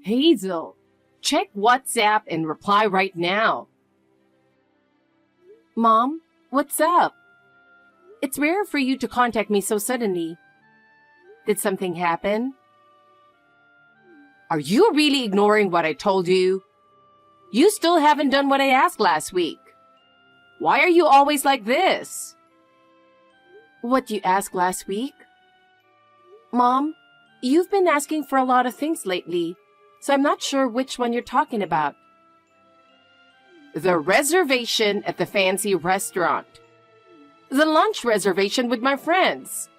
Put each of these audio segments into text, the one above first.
Hazel, check WhatsApp and reply right now. Mom, what's up? It's rare for you to contact me so suddenly. Did something happen? Are you really ignoring what I told you? You still haven't done what I asked last week. Why are you always like this? What you asked last week? Mom, you've been asking for a lot of things lately, so I'm not sure which one you're talking about. The reservation at the fancy restaurant. The lunch reservation with my friends.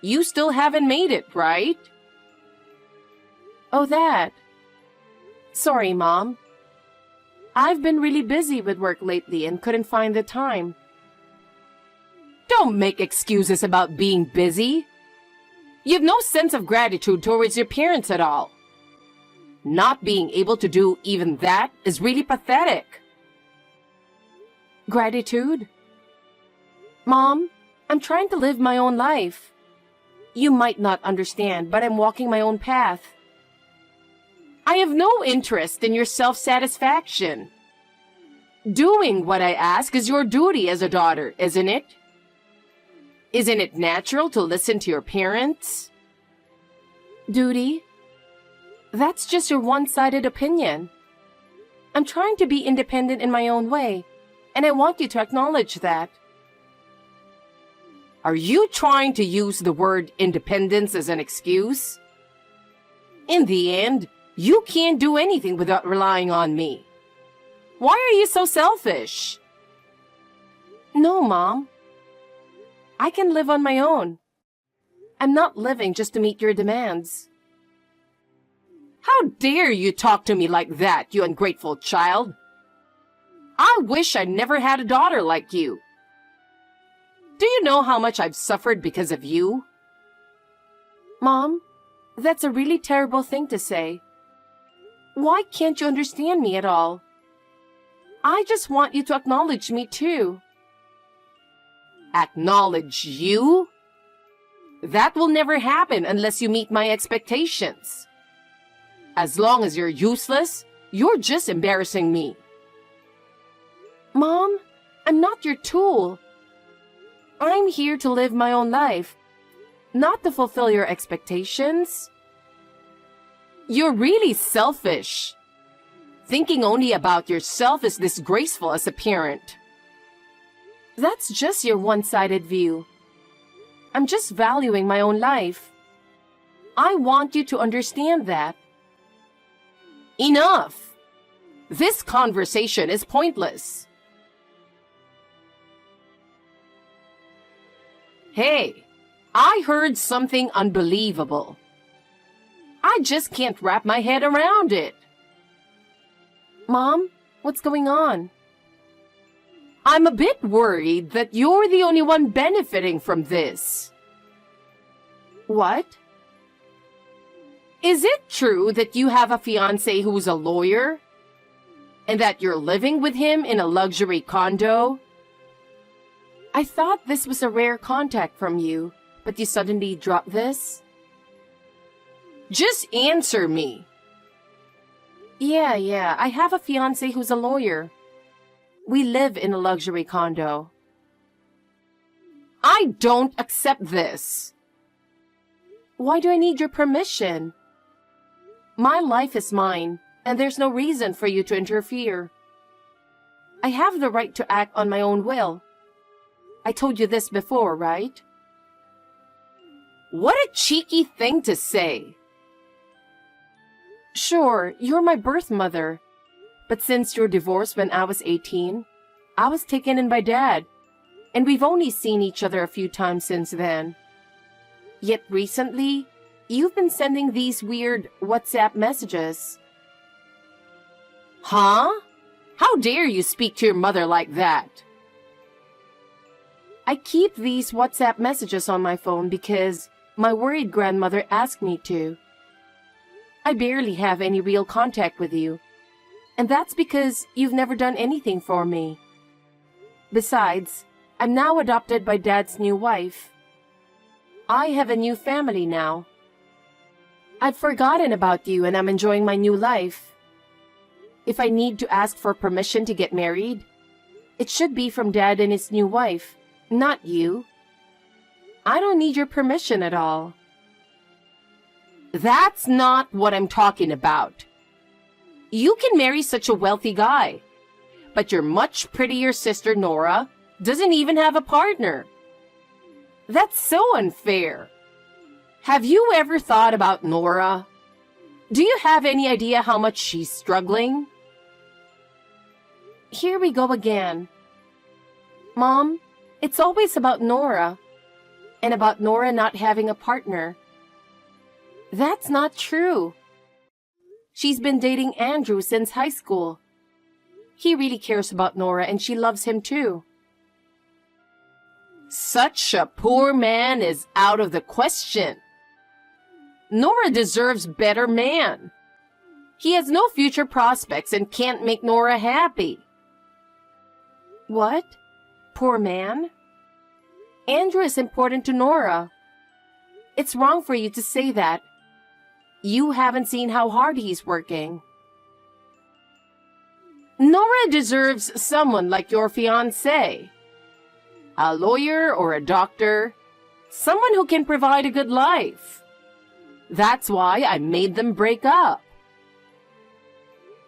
You still haven't made it, right? Oh, that. Sorry, Mom. I've been really busy with work lately and couldn't find the time. Don't make excuses about being busy. You've no sense of gratitude towards your parents at all. Not being able to do even that is really pathetic. Gratitude? Mom, I'm trying to live my own life. You might not understand, but I'm walking my own path. I have no interest in your self-satisfaction. Doing what I ask is your duty as a daughter, isn't it? Isn't it natural to listen to your parents? Duty? That's just your one-sided opinion. I'm trying to be independent in my own way, and I want you to acknowledge that. Are you trying to use the word independence as an excuse? In the end, you can't do anything without relying on me. Why are you so selfish? No, Mom. I can live on my own. I'm not living just to meet your demands. How dare you talk to me like that, you ungrateful child? I wish I never had a daughter like you. Do you know how much I've suffered because of you? Mom, that's a really terrible thing to say. Why can't you understand me at all? I just want you to acknowledge me too. Acknowledge you? That will never happen unless you meet my expectations. As long as you're useless, you're just embarrassing me. Mom, I'm not your tool. I'm here to live my own life, not to fulfill your expectations. You're really selfish. Thinking only about yourself is disgraceful as a parent. That's just your one-sided view. I'm just valuing my own life. I want you to understand that. Enough! This conversation is pointless. Hey, I heard something unbelievable. I just can't wrap my head around it. Mom, what's going on? I'm a bit worried that you're the only one benefiting from this. What? Is it true that you have a fiancé who's a lawyer? And that you're living with him in a luxury condo? I thought this was a rare contact from you, but you suddenly dropped this? Just answer me. Yeah, I have a fiancé who's a lawyer. We live in a luxury condo. I don't accept this. Why do I need your permission? My life is mine, and there's no reason for you to interfere. I have the right to act on my own will. I told you this before, right? What a cheeky thing to say. Sure, you're my birth mother. But since your divorce when I was 18, I was taken in by Dad, and we've only seen each other a few times since then. Yet recently, you've been sending these weird WhatsApp messages. Huh? How dare you speak to your mother like that? I keep these WhatsApp messages on my phone because my worried grandmother asked me to. I barely have any real contact with you, and that's because you've never done anything for me. Besides, I'm now adopted by Dad's new wife. I have a new family now. I've forgotten about you and I'm enjoying my new life. If I need to ask for permission to get married, it should be from Dad and his new wife, not you. I don't need your permission at all. That's not what I'm talking about. You can marry such a wealthy guy, but your much prettier sister Nora doesn't even have a partner. That's so unfair. Have you ever thought about Nora? Do you have any idea how much she's struggling? Here we go again. Mom, it's always about Nora, and about Nora not having a partner. That's not true. She's been dating Andrew since high school. He really cares about Nora and she loves him too. Such a poor man is out of the question. Nora deserves better man. He has no future prospects and can't make Nora happy. What? Poor man? Andrew is important to Nora. It's wrong for you to say that. You haven't seen how hard he's working. Nora deserves someone like your fiancé. A lawyer or a doctor. Someone who can provide a good life. That's why I made them break up.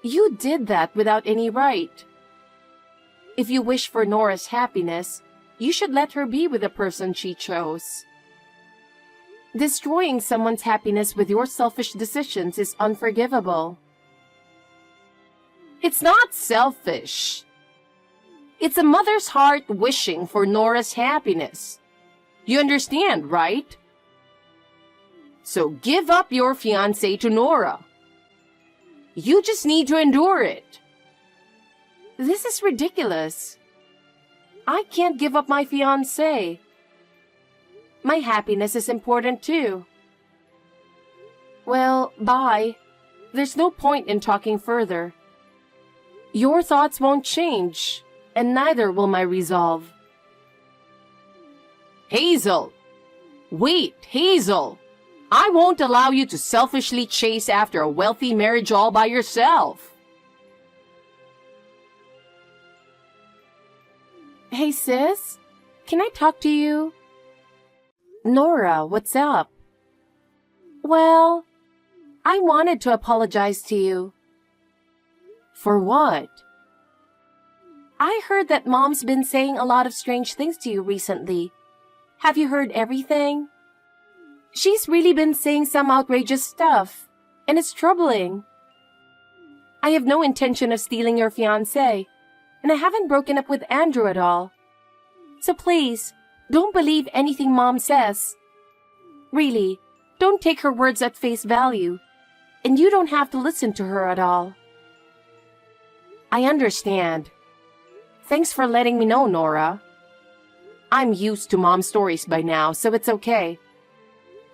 You did that without any right. If you wish for Nora's happiness, you should let her be with the person she chose. Destroying someone's happiness with your selfish decisions is unforgivable. It's not selfish. It's a mother's heart wishing for Nora's happiness. You understand, right? So give up your fiancé to Nora. You just need to endure it. This is ridiculous. I can't give up my fiancé. My happiness is important too. Well, bye. There's no point in talking further. Your thoughts won't change, and neither will my resolve. Hazel! Wait, Hazel! I won't allow you to selfishly chase after a wealthy marriage all by yourself. Hey, sis? Can I talk to you? Nora, what's up? Well, I wanted to apologize to you. For what? I heard that Mom's been saying a lot of strange things to you recently. Have you heard everything? She's really been saying some outrageous stuff, and it's troubling. I have no intention of stealing your fiancé, and I haven't broken up with Andrew at all. So please, don't believe anything Mom says. Really, don't take her words at face value, and you don't have to listen to her at all. I understand. Thanks for letting me know, Nora. I'm used to Mom's stories by now, so it's okay.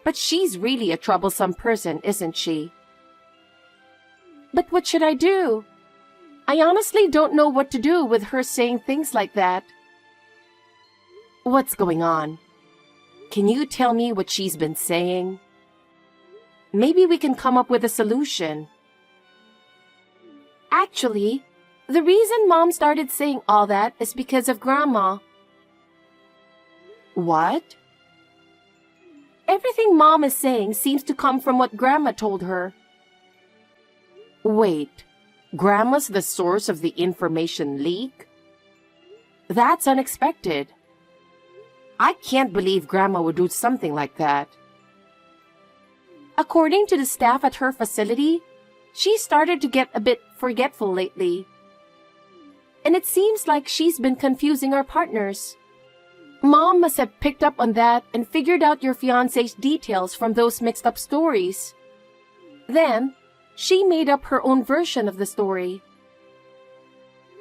But she's really a troublesome person, isn't she? But what should I do? I honestly don't know what to do with her saying things like that. What's going on? Can you tell me what she's been saying? Maybe we can come up with a solution. Actually, the reason Mom started saying all that is because of Grandma. What? Everything Mom is saying seems to come from what Grandma told her. Wait, Grandma's the source of the information leak? That's unexpected. I can't believe Grandma would do something like that. According to the staff at her facility, she started to get a bit forgetful lately. And it seems like she's been confusing our partners. Mom must have picked up on that and figured out your fiancé's details from those mixed up stories. Then, she made up her own version of the story.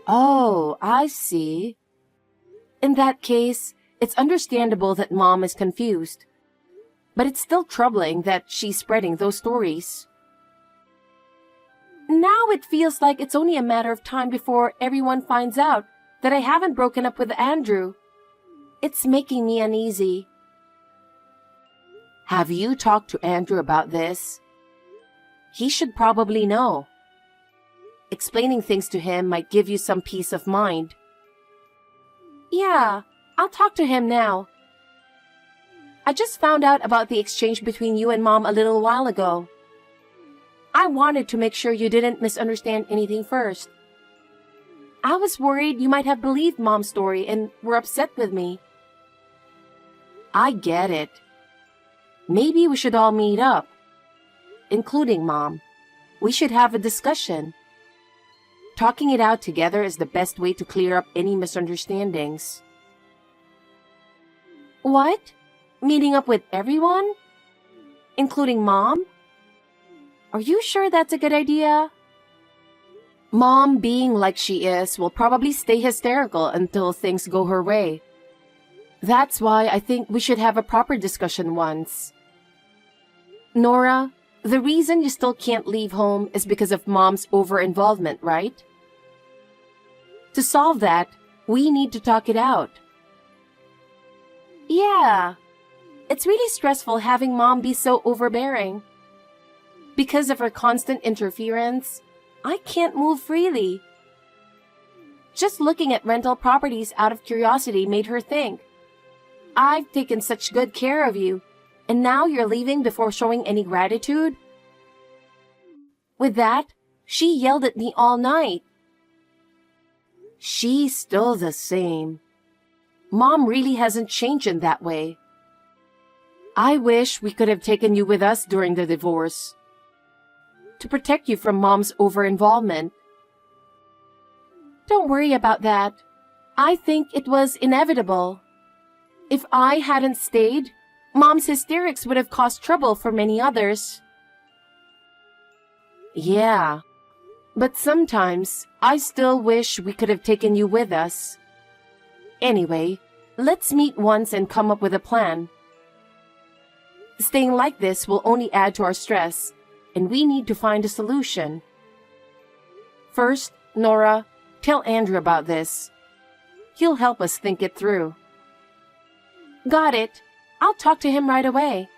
Oh, I see. In that case, it's understandable that Mom is confused. But it's still troubling that she's spreading those stories. Now it feels like it's only a matter of time before everyone finds out that I haven't broken up with Andrew. It's making me uneasy. Have you talked to Andrew about this? He should probably know. Explaining things to him might give you some peace of mind. Yeah, I'll talk to him now. I just found out about the exchange between you and Mom a little while ago. I wanted to make sure you didn't misunderstand anything first. I was worried you might have believed Mom's story and were upset with me. I get it. Maybe we should all meet up, including Mom. We should have a discussion. Talking it out together is the best way to clear up any misunderstandings. What? Meeting up with everyone? Including Mom? Are you sure that's a good idea? Mom, being like she is, will probably stay hysterical until things go her way. That's why I think we should have a proper discussion once. Nora, the reason you still can't leave home is because of Mom's over-involvement, right? To solve that, we need to talk it out. Yeah. It's really stressful having Mom be so overbearing. Because of her constant interference, I can't move freely. Just looking at rental properties out of curiosity made her think, I've taken such good care of you, and now you're leaving before showing any gratitude? With that, she yelled at me all night. She's still the same. Mom really hasn't changed in that way. I wish we could have taken you with us during the divorce, to protect you from Mom's over-involvement. Don't worry about that. I think it was inevitable. If I hadn't stayed, Mom's hysterics would have caused trouble for many others. Yeah, but sometimes I still wish we could have taken you with us. Anyway, let's meet once and come up with a plan. Staying like this will only add to our stress, and we need to find a solution. First, Nora, tell Andrew about this. He'll help us think it through. Got it. I'll talk to him right away.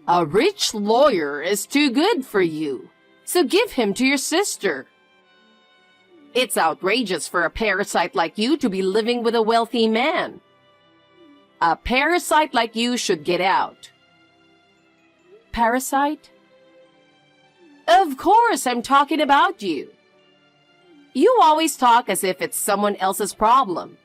A rich lawyer is too good for you, so give him to your sister. It's outrageous for a parasite like you to be living with a wealthy man. A parasite like you should get out. Parasite? Of course, I'm talking about you. You always talk as if it's someone else's problem.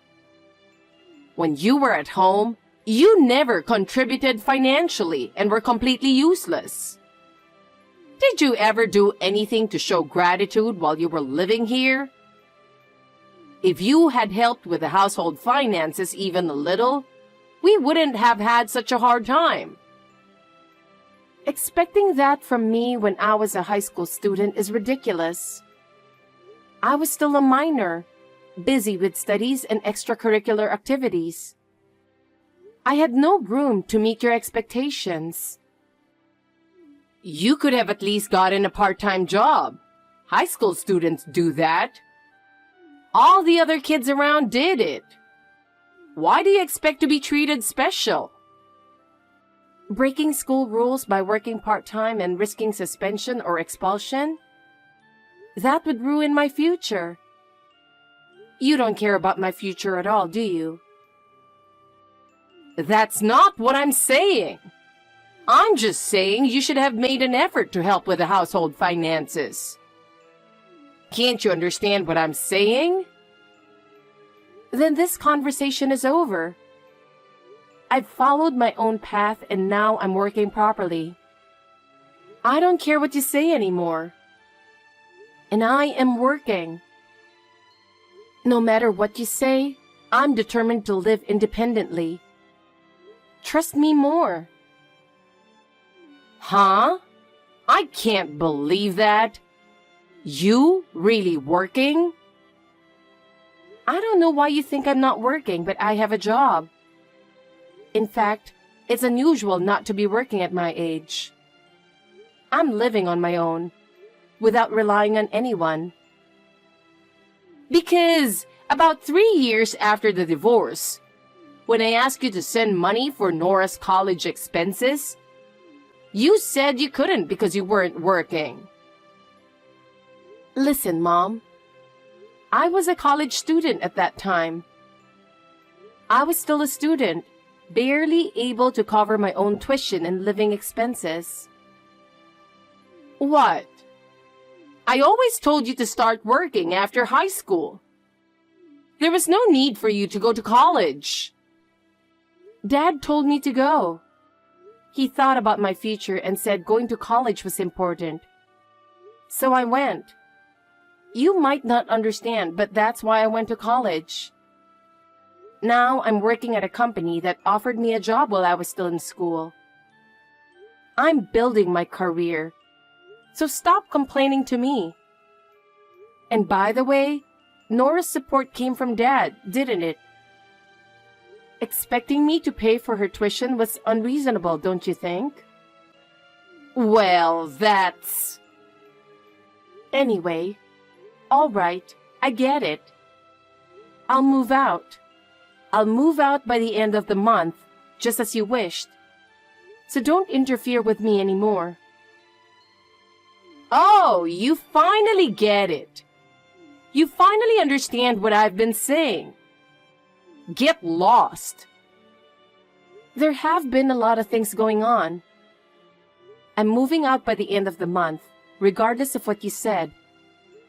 When you were at home, you never contributed financially and were completely useless. Did you ever do anything to show gratitude while you were living here? If you had helped with the household finances even a little, we wouldn't have had such a hard time. Expecting that from me when I was a high school student is ridiculous. I was still a minor, busy with studies and extracurricular activities. I had no room to meet your expectations. You could have at least gotten a part-time job. High school students do that. All the other kids around did it. Why do you expect to be treated special? Breaking school rules by working part-time and risking suspension or expulsion? That would ruin my future. You don't care about my future at all, do you? That's not what I'm saying. I'm just saying you should have made an effort to help with the household finances. Can't you understand what I'm saying? Then this conversation is over. I've followed my own path and now I'm working properly. I don't care what you say anymore. And I am working. No matter what you say, I'm determined to live independently. Trust me more. Huh? I can't believe that. You really working? I don't know why you think I'm not working, but I have a job. In fact, it's unusual not to be working at my age. I'm living on my own, without relying on anyone. Because about 3 years after the divorce, when I asked you to send money for Nora's college expenses? You said you couldn't because you weren't working. Listen, Mom. I was a college student at that time. I was still a student, barely able to cover my own tuition and living expenses. What? I always told you to start working after high school. There was no need for you to go to college. Dad told me to go. He thought about my future and said going to college was important. So I went. You might not understand, but that's why I went to college. Now I'm working at a company that offered me a job while I was still in school. I'm building my career. So stop complaining to me. And by the way, Nora's support came from Dad, didn't it? Expecting me to pay for her tuition was unreasonable, don't you think? Well, that's... Anyway, all right, I get it. I'll move out. I'll move out by the end of the month, just as you wished. So don't interfere with me anymore. Oh, you finally get it. You finally understand what I've been saying. Get lost. There have been a lot of things going on. I'm moving out by the end of the month, regardless of what you said.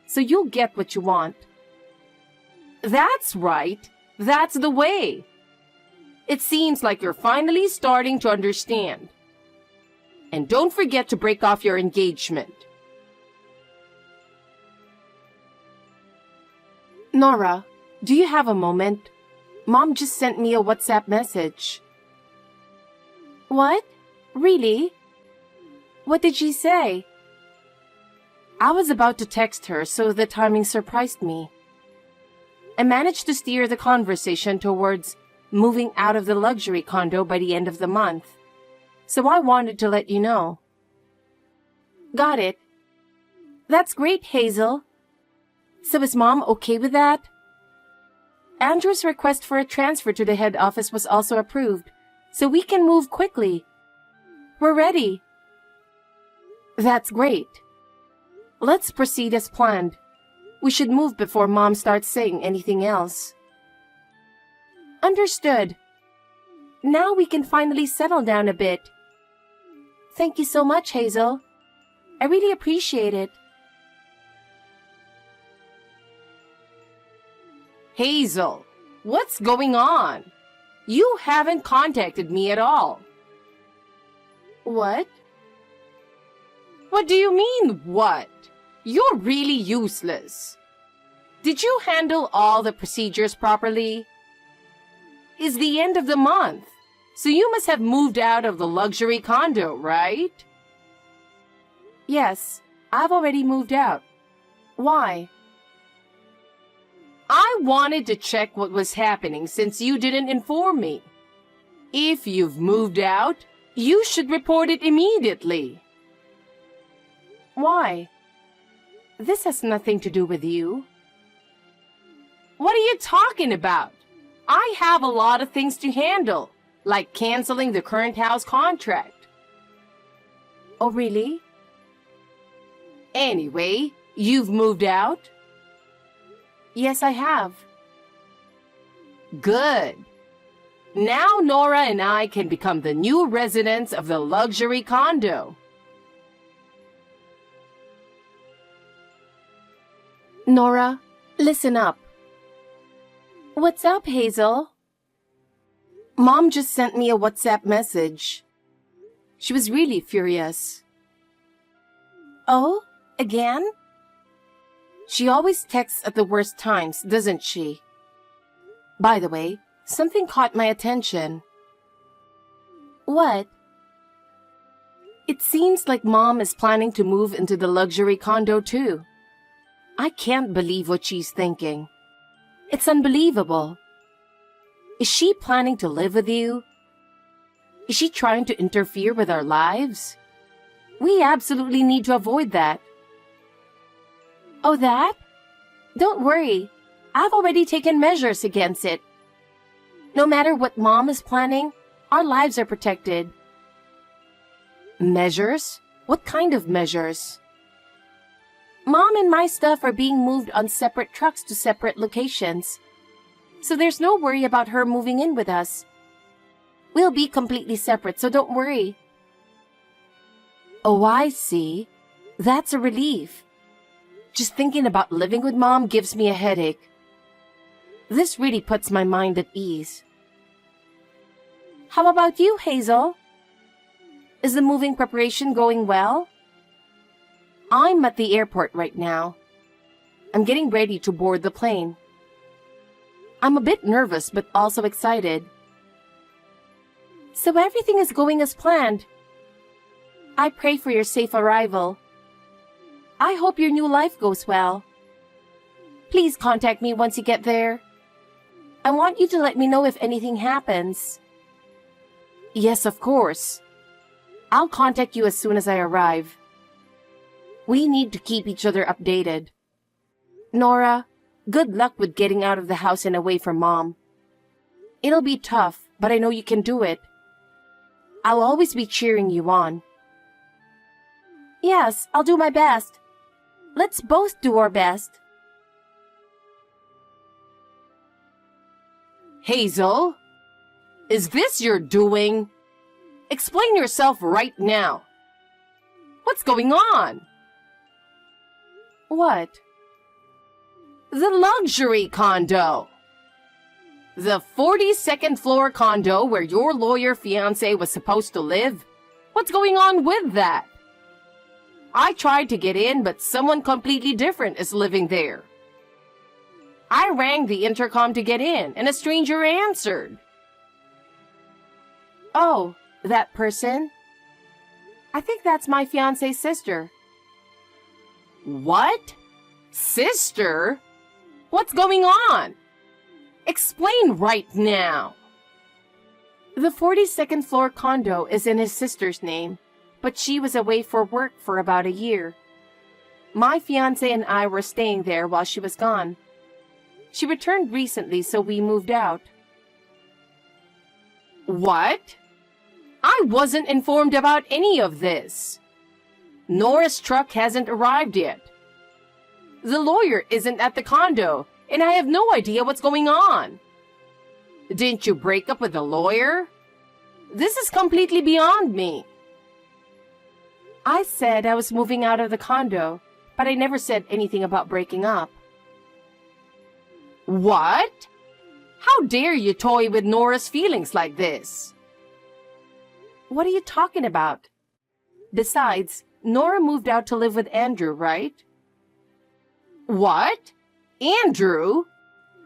So you'll get what you want. That's right. That's the way. It seems like you're finally starting to understand. And don't forget to break off your engagement. Nora, do you have a moment? Mom just sent me a WhatsApp message. What? Really? What did she say? I was about to text her, so the timing surprised me. I managed to steer the conversation towards moving out of the luxury condo by the end of the month. So I wanted to let you know. Got it. That's great, Hazel. So is Mom okay with that? Andrew's request for a transfer to the head office was also approved, so we can move quickly. We're ready. That's great. Let's proceed as planned. We should move before Mom starts saying anything else. Understood. Now we can finally settle down a bit. Thank you so much, Hazel. I really appreciate it. Hazel, what's going on? You haven't contacted me at all. What? What do you mean, what? You're really useless. Did you handle all the procedures properly? It's the end of the month, so you must have moved out of the luxury condo, right? Yes, I've already moved out. Why? I wanted to check what was happening since you didn't inform me. If you've moved out, you should report it immediately. Why? This has nothing to do with you. What are you talking about? I have a lot of things to handle, like canceling the current house contract. Oh, really? Anyway, you've moved out? Yes, I have. Good. Now Nora and I can become the new residents of the luxury condo. Nora, listen up. What's up, Hazel? Mom just sent me a WhatsApp message. She was really furious. Oh, again? She always texts at the worst times, doesn't she? By the way, something caught my attention. What? It seems like Mom is planning to move into the luxury condo too. I can't believe what she's thinking. It's unbelievable. Is she planning to live with you? Is she trying to interfere with our lives? We absolutely need to avoid that. Oh, that? Don't worry. I've already taken measures against it. No matter what Mom is planning, our lives are protected. Measures? What kind of measures? Mom and my stuff are being moved on separate trucks to separate locations. So there's no worry about her moving in with us. We'll be completely separate, so don't worry. Oh, I see. That's a relief. Just thinking about living with Mom gives me a headache. This really puts my mind at ease. How about you, Hazel? Is the moving preparation going well? I'm at the airport right now. I'm getting ready to board the plane. I'm a bit nervous but also excited. So everything is going as planned. I pray for your safe arrival. I hope your new life goes well. Please contact me once you get there. I want you to let me know if anything happens. Yes, of course. I'll contact you as soon as I arrive. We need to keep each other updated. Nora, good luck with getting out of the house and away from Mom. It'll be tough, but I know you can do it. I'll always be cheering you on. Yes, I'll do my best. Let's both do our best. Hazel, is this your doing? Explain yourself right now. What's going on? What? The luxury condo. The 42nd floor condo where your lawyer fiancé was supposed to live. What's going on with that? I tried to get in, but someone completely different is living there. I rang the intercom to get in, and a stranger answered. Oh, that person? I think that's my fiancé's sister. What? Sister? What's going on? Explain right now. The 42nd floor condo is in his sister's name, but she was away for work for about a year. My fiancé and I were staying there while she was gone. She returned recently, so we moved out. What? I wasn't informed about any of this. Nora's truck hasn't arrived yet. The lawyer isn't at the condo, and I have no idea what's going on. Didn't you break up with the lawyer? This is completely beyond me. I said I was moving out of the condo, but I never said anything about breaking up. What? How dare you toy with Nora's feelings like this? What are you talking about? Besides, Nora moved out to live with Andrew, right? What? Andrew?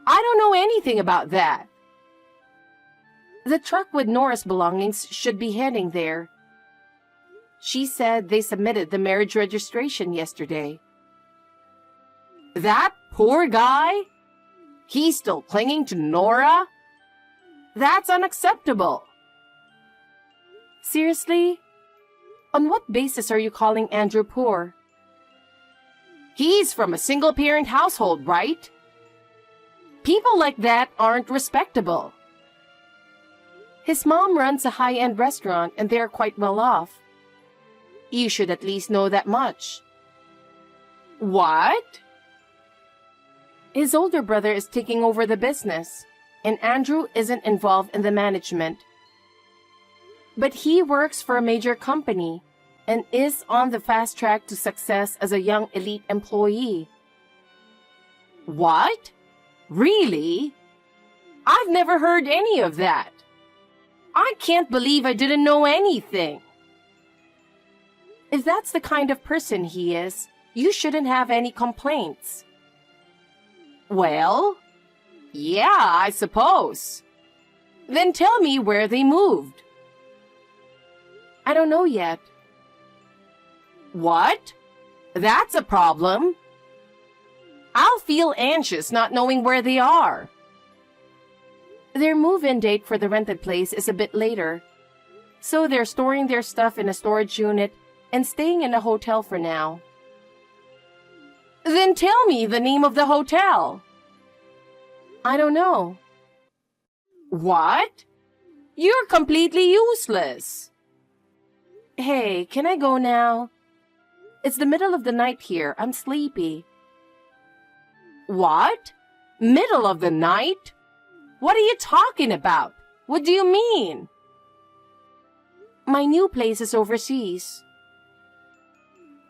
I don't know anything about that. The truck with Nora's belongings should be heading there. She said they submitted the marriage registration yesterday. That poor guy? He's still clinging to Nora? That's unacceptable. Seriously? On what basis are you calling Andrew poor? He's from a single-parent household, right? People like that aren't respectable. His mom runs a high-end restaurant and they're quite well off. You should at least know that much. What? His older brother is taking over the business, and Andrew isn't involved in the management. But he works for a major company and is on the fast track to success as a young elite employee. What? Really? I've never heard any of that. I can't believe I didn't know anything. If that's the kind of person he is, you shouldn't have any complaints. Well, yeah, I suppose. Then tell me where they moved. I don't know yet. What? That's a problem. I'll feel anxious not knowing where they are. Their move-in date for the rented place is a bit later, so they're storing their stuff in a storage unit and staying in a hotel for now. Then tell me the name of the hotel. I don't know. What? You're completely useless. Hey, can I go now? It's the middle of the night here. I'm sleepy. What? Middle of the night? What are you talking about? What do you mean? My new place is overseas.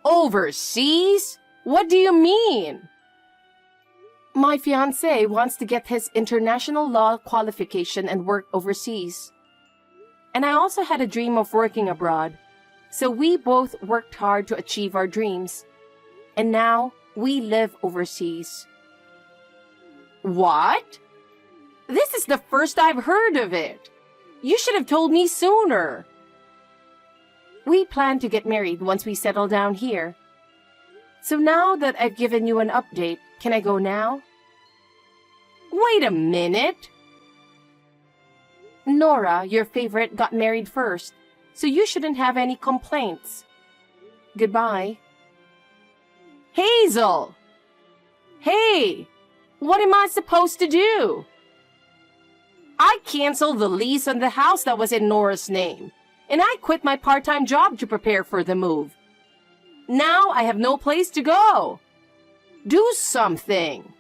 Overseas? What do you mean? My fiancé wants to get his international law qualification and work overseas. And I also had a dream of working abroad. So we both worked hard to achieve our dreams. And now we live overseas. What? This is the first I've heard of it. You should have told me sooner. We plan to get married once we settle down here. So now that I've given you an update, can I go now? Wait a minute. Nora, your favorite, got married first, so you shouldn't have any complaints. Goodbye. Hazel! Hey! What am I supposed to do? I canceled the lease on the house that was in Nora's name, and I quit my part-time job to prepare for the move. Now I have no place to go. Do something.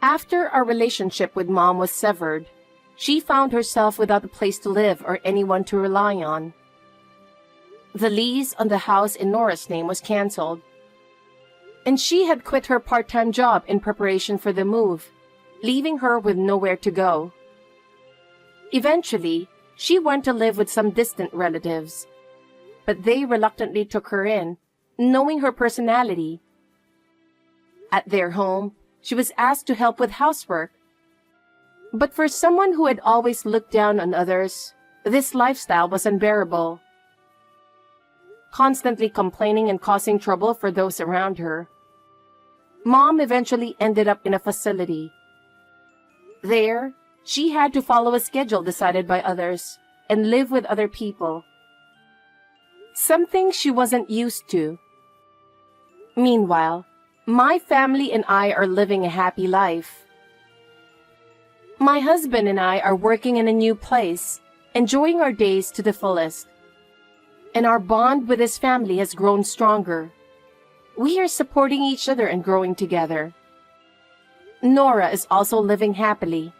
After our relationship with Mom was severed, she found herself without a place to live or anyone to rely on. The lease on the house in Nora's name was canceled, and she had quit her part-time job in preparation for the move, leaving her with nowhere to go. Eventually, she went to live with some distant relatives, but they reluctantly took her in, knowing her personality. At their home, she was asked to help with housework. But for someone who had always looked down on others, this lifestyle was unbearable. Constantly complaining and causing trouble for those around her, Mom eventually ended up in a facility. There, she had to follow a schedule decided by others and live with other people. Something she wasn't used to. Meanwhile, my family and I are living a happy life. My husband and I are working in a new place, enjoying our days to the fullest. And our bond with his family has grown stronger. We are supporting each other and growing together. Nora is also living happily.